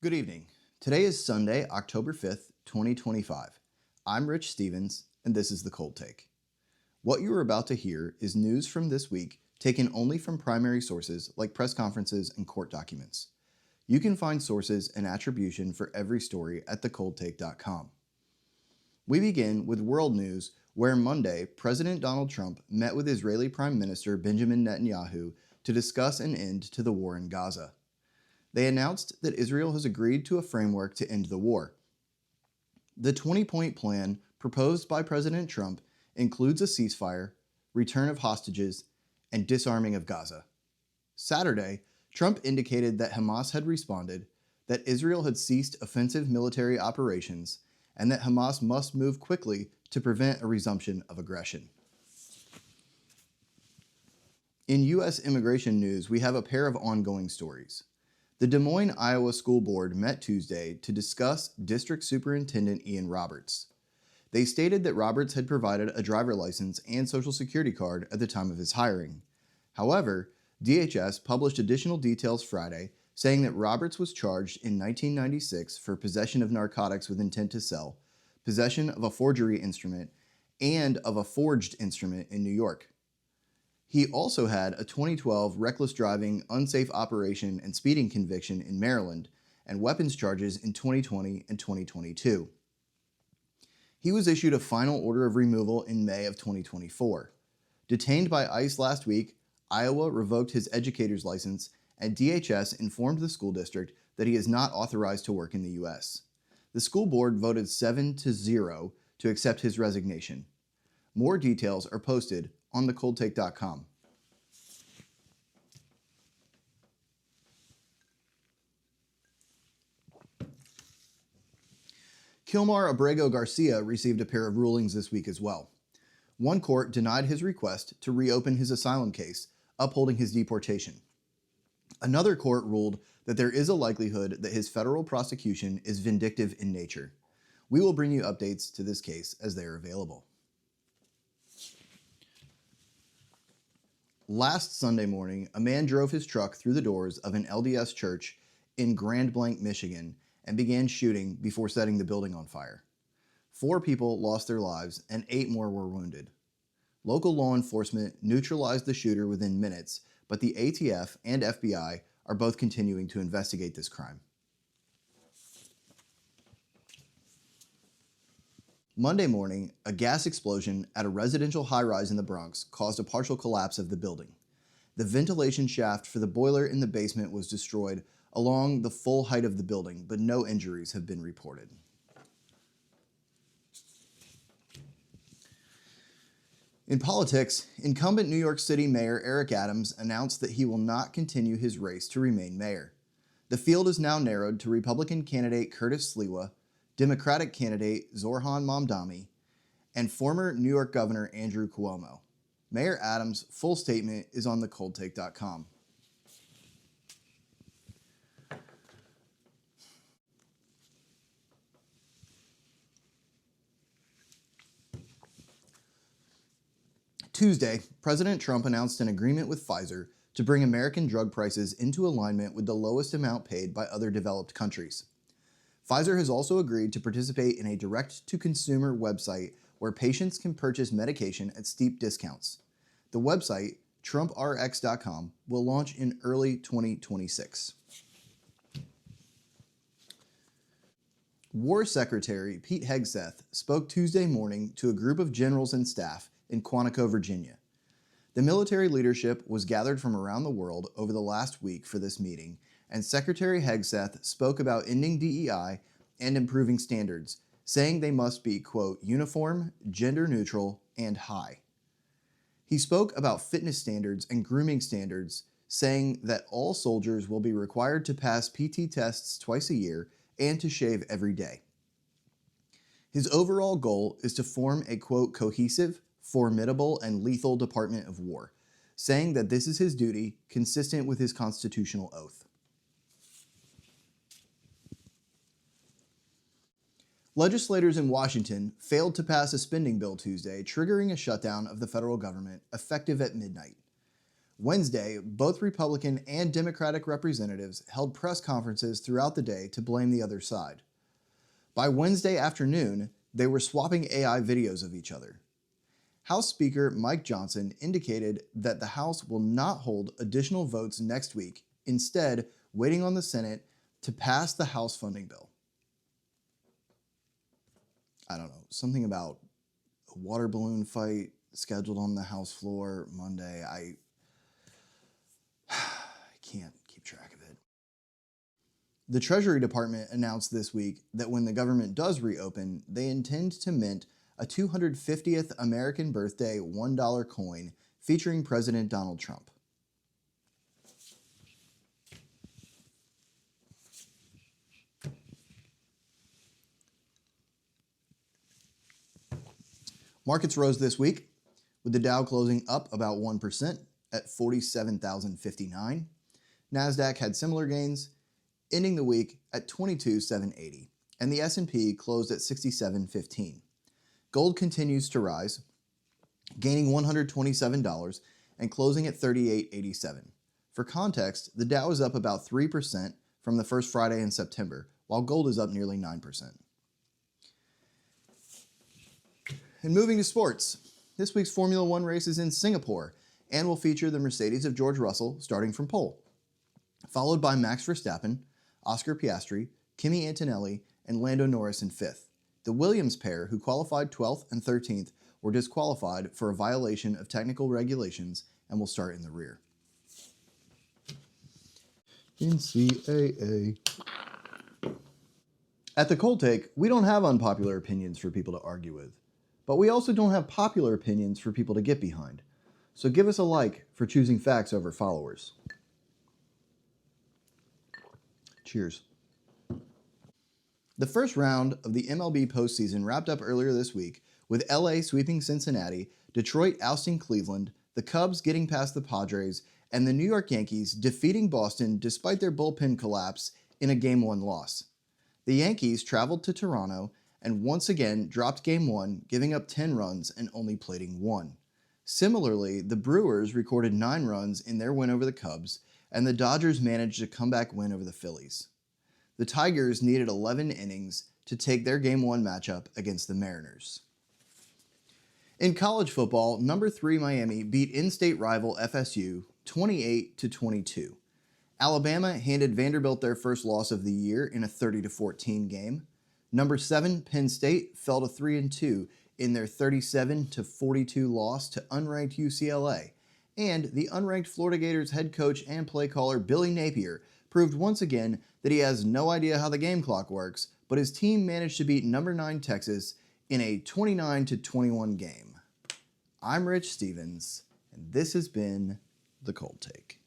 Good evening. Today is Sunday, October 5th, 2025. I'm Rich Stevens, and this is The Cold Take. What you are about to hear is news from this week taken only from primary sources like press conferences and court documents. You can find sources and attribution for every story at thecoldtake.com. We begin with world news, where Monday, President Donald Trump met with Israeli Prime Minister Benjamin Netanyahu to discuss an end to the war in Gaza. They announced that Israel has agreed to a framework to end the war. The 20-point plan proposed by President Trump includes a ceasefire, return of hostages, and disarming of Gaza. Saturday, Trump indicated that Hamas had responded, that Israel had ceased offensive military operations, and that Hamas must move quickly to prevent a resumption of aggression. In U.S. immigration news, we have a pair of ongoing stories. The Des Moines, Iowa School Board met Tuesday to discuss District Superintendent Ian Roberts. They stated that Roberts had provided a driver license and social security card at the time of his hiring. However, DHS published additional details Friday saying that Roberts was charged in 1996 for possession of narcotics with intent to sell, possession of a forgery instrument, and of a forged instrument in New York. He also had a 2012 reckless driving, unsafe operation, and speeding conviction in Maryland, and weapons charges in 2020 and 2022. He was issued a final order of removal in May of 2024. Detained by ICE last week, Iowa revoked his educator's license, and DHS informed the school district that he is not authorized to work in the U.S. The school board voted 7-0 to accept his resignation. More details are posted on thecoldtake.com. Kilmar Abrego Garcia received a pair of rulings this week as well. One court denied his request to reopen his asylum case, upholding his deportation. Another court ruled that there is a likelihood that his federal prosecution is vindictive in nature. We will bring you updates to this case as they are available. Last Sunday morning, a man drove his truck through the doors of an LDS church in Grand Blanc, Michigan, and began shooting before setting the building on fire. 4 people lost their lives and 8 more were wounded. Local law enforcement neutralized the shooter within minutes, but the ATF and FBI are both continuing to investigate this crime. Monday morning, a gas explosion at a residential high-rise in the Bronx caused a partial collapse of the building. The ventilation shaft for the boiler in the basement was destroyed along the full height of the building, but no injuries have been reported. In politics, incumbent New York City Mayor Eric Adams announced that he will not continue his race to remain mayor. The field is now narrowed to Republican candidate Curtis Sliwa, Democratic candidate Zohran Mamdani, and former New York Governor Andrew Cuomo. Mayor Adams' full statement is on thecoldtake.com. Tuesday, President Trump announced an agreement with Pfizer to bring American drug prices into alignment with the lowest amount paid by other developed countries. Pfizer has also agreed to participate in a direct-to-consumer website where patients can purchase medication at steep discounts. The website, TrumpRx.com, will launch in early 2026. War Secretary Pete Hegseth spoke Tuesday morning to a group of generals and staff in Quantico, Virginia. The military leadership was gathered from around the world over the last week for this meeting, and Secretary Hegseth spoke about ending DEI and improving standards, saying they must be, quote, uniform, gender neutral, and high. He spoke about fitness standards and grooming standards, saying that all soldiers will be required to pass PT tests twice a year and to shave every day. His overall goal is to form a, quote, cohesive, formidable, and lethal Department of War, saying that this is his duty, consistent with his constitutional oath. Legislators in Washington failed to pass a spending bill Tuesday, triggering a shutdown of the federal government effective at midnight. Wednesday, both Republican and Democratic representatives held press conferences throughout the day to blame the other side. By Wednesday afternoon, they were swapping AI videos of each other. House Speaker Mike Johnson indicated that the House will not hold additional votes next week, instead waiting on the Senate to pass the House funding bill. I don't know, something about a water balloon fight scheduled on the House floor Monday. I can't keep track of it. The Treasury Department announced this week that when the government does reopen, they intend to mint a 250th American birthday $1 coin featuring President Donald Trump. Markets rose this week, with the Dow closing up about 1% at 47,059. NASDAQ had similar gains, ending the week at 22,780, and the S&P closed at 6715. Gold continues to rise, gaining $127 and closing at 38.87. For context, the Dow is up about 3% from the first Friday in September, while gold is up nearly 9%. And moving to sports, this week's Formula One race is in Singapore and will feature the Mercedes of George Russell starting from pole, followed by Max Verstappen, Oscar Piastri, Kimi Antonelli, and Lando Norris in fifth. The Williams pair, who qualified 12th and 13th, were disqualified for a violation of technical regulations and will start in the rear. NCAA. At the Cold Take, we don't have unpopular opinions for people to argue with, but we also don't have popular opinions for people to get behind. So give us a like for choosing facts over followers. Cheers. The first round of the MLB postseason wrapped up earlier this week with LA sweeping Cincinnati, Detroit ousting Cleveland, the Cubs getting past the Padres, and the New York Yankees defeating Boston despite their bullpen collapse in a Game 1 loss. The Yankees traveled to Toronto and once again dropped Game 1, giving up 10 runs and only plating 1. Similarly, the Brewers recorded 9 runs in their win over the Cubs, and the Dodgers managed a comeback win over the Phillies. The Tigers needed 11 innings to take their Game 1 matchup against the Mariners. In college football, number 3 Miami beat in-state rival FSU 28-22. Alabama handed Vanderbilt their first loss of the year in a 30-14 game. Number 7 Penn State fell to 3-2 in their 37-42 loss to unranked UCLA. And the unranked Florida Gators head coach and play caller Billy Napier proved once again that he has no idea how the game clock works, but his team managed to beat number 9 Texas in a 29-21 game. I'm Rich Stevens, and this has been The Cold Take.